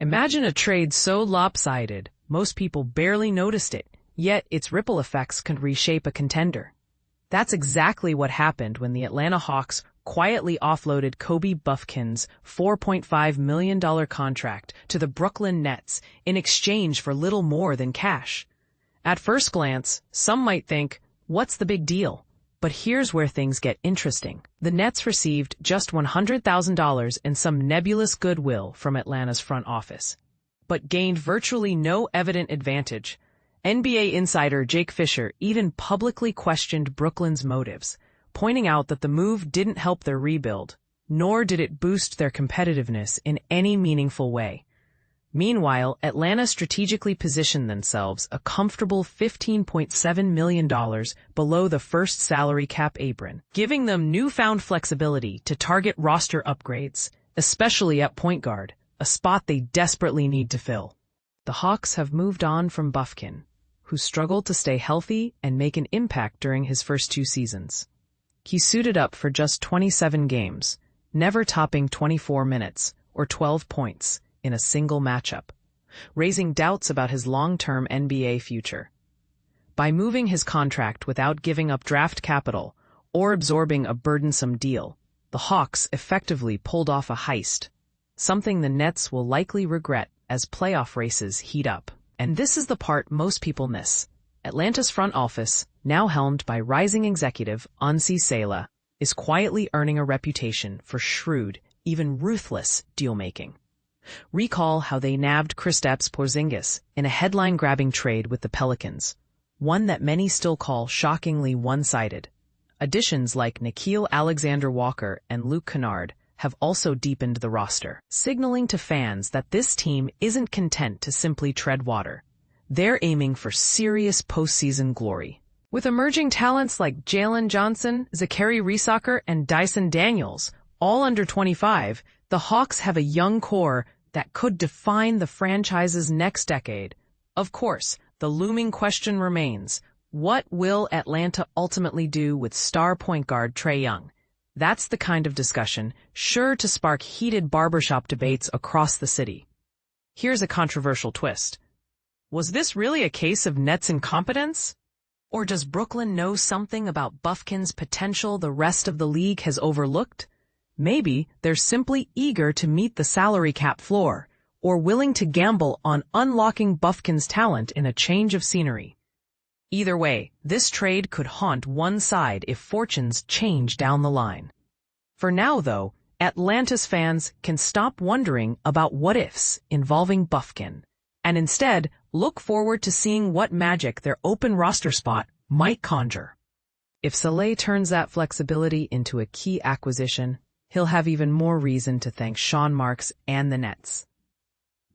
Imagine a trade so lopsided, most people barely noticed it, yet its ripple effects could reshape a contender. That's exactly what happened when the Atlanta Hawks quietly offloaded Kobe Bufkin's $4.5 million contract to the Brooklyn Nets in exchange for little more than cash. At first glance, some might think, what's the big deal? But here's where things get interesting. The Nets received just $100,000 in some nebulous goodwill from Atlanta's front office, but gained virtually no evident advantage. NBA insider Jake Fisher even publicly questioned Brooklyn's motives, pointing out that the move didn't help their rebuild, nor did it boost their competitiveness in any meaningful way. Meanwhile, Atlanta strategically positioned themselves a comfortable $15.7 million below the first salary cap apron, giving them newfound flexibility to target roster upgrades, especially at point guard, a spot they desperately need to fill. The Hawks have moved on from Bufkin, who struggled to stay healthy and make an impact during his first 2 seasons. He suited up for just 27 games, never topping 24 minutes or 12 points in a single matchup, raising doubts about his long-term NBA future. By moving his contract without giving up draft capital or absorbing a burdensome deal, the Hawks effectively pulled off a heist, something the Nets will likely regret as playoff races heat up. And this is the part most people miss. Atlanta's front office, now helmed by rising executive Onsi Saleh, is quietly earning a reputation for shrewd, even ruthless deal-making. Recall how they nabbed Kristaps Porzingis in a headline-grabbing trade with the Pelicans, one that many still call shockingly one-sided. Additions like Nickeil Alexander-Walker and Luke Kennard have also deepened the roster, signaling to fans that this team isn't content to simply tread water. They're aiming for serious postseason glory. With emerging talents like Jalen Johnson, Zachary Riesacher, and Dyson Daniels, all under 25, the Hawks have a young core that could define the franchise's next decade. Of course, the looming question remains, what will Atlanta ultimately do with star point guard Trae Young? That's the kind of discussion sure to spark heated barbershop debates across the city. Here's a controversial twist. Was this really a case of Nets incompetence? Or does Brooklyn know something about Bufkin's potential the rest of the league has overlooked? Maybe they're simply eager to meet the salary cap floor, or willing to gamble on unlocking Bufkin's talent in a change of scenery. Either way, this trade could haunt one side if fortunes change down the line. For now, though, Atlanta's fans can stop wondering about what-ifs involving Bufkin, and instead look forward to seeing what magic their open roster spot might conjure. If Saleh turns that flexibility into a key acquisition, he'll have even more reason to thank Sean Marks and the Nets.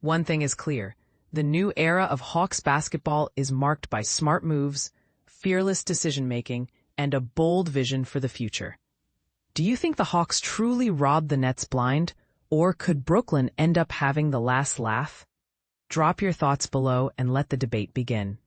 One thing is clear. The new era of Hawks basketball is marked by smart moves, fearless decision-making, and a bold vision for the future. Do you think the Hawks truly robbed the Nets blind, or could Brooklyn end up having the last laugh? Drop your thoughts below and let the debate begin.